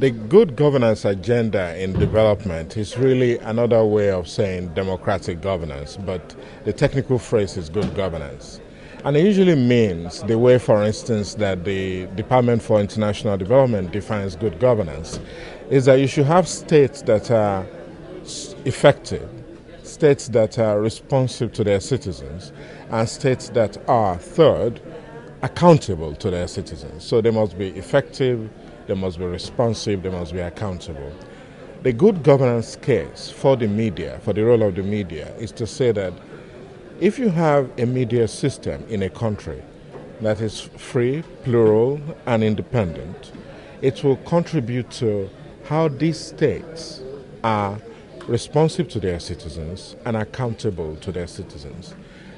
The good governance agenda in development is really another way of saying democratic governance, but the technical phrase is good governance. And it usually means the way, for instance, that the Department for International Development defines good governance is that you should have states that are effective, states that are responsive to their citizens, and states that are, third, accountable to their citizens. So they must be effective, they must be responsive, they must be accountable. The good governance case for the media, for the role of the media, is to say that if you have a media system in a country that is free, plural, and independent, it will contribute to how these states are responsive to their citizens and accountable to their citizens.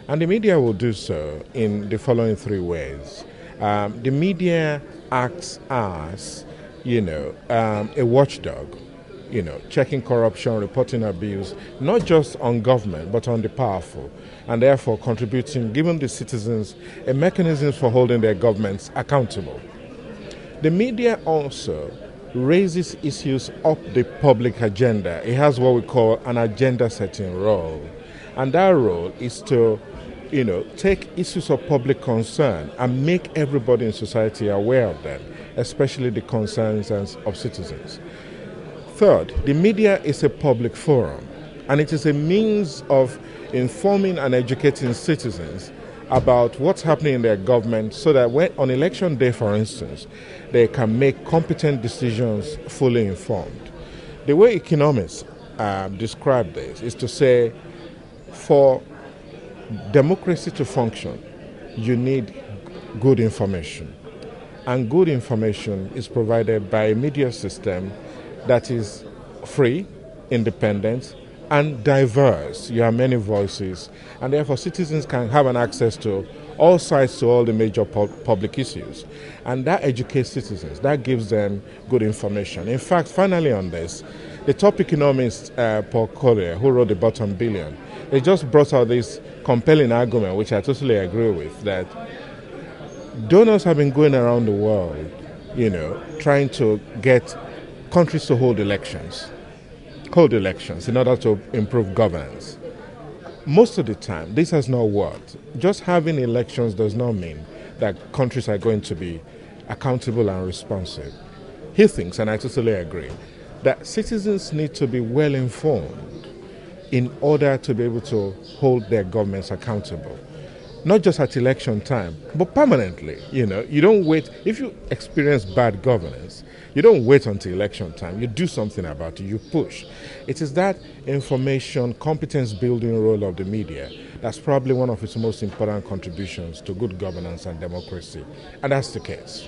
And the media will do so in the following three ways. The media acts as, a watchdog, checking corruption, reporting abuse, not just on government, but on the powerful, and therefore contributing, giving the citizens a mechanism for holding their governments accountable. The media also raises issues up the public agenda. It has what we call an agenda-setting role, and that role is to take issues of public concern and make everybody in society aware of them, especially the concerns of citizens. Third, the media is a public forum, and it is a means of informing and educating citizens about what's happening in their government so that when on election day, for instance, they can make competent decisions fully informed. The way economists describe this is to say, for democracy to function, you need good information. And good information is provided by a media system that is free, independent, and diverse. You have many voices, and therefore citizens can have an access to all sides, to all the major public issues. And that educates citizens, that gives them good information. In fact, finally on this, the top economist, Paul Collier, who wrote The Bottom Billion, he just brought out this compelling argument, which I totally agree with, that donors have been going around the world, trying to get countries to hold elections in order to improve governance. Most of the time, this has not worked. Just having elections does not mean that countries are going to be accountable and responsive. He thinks, and I totally agree, that citizens need to be well informed in order to be able to hold their governments accountable. Not just at election time, but permanently. You don't wait. If you experience bad governance, you don't wait until election time. You do something about it. You push. It is that information, competence building role of the media that's probably one of its most important contributions to good governance and democracy. And that's the case.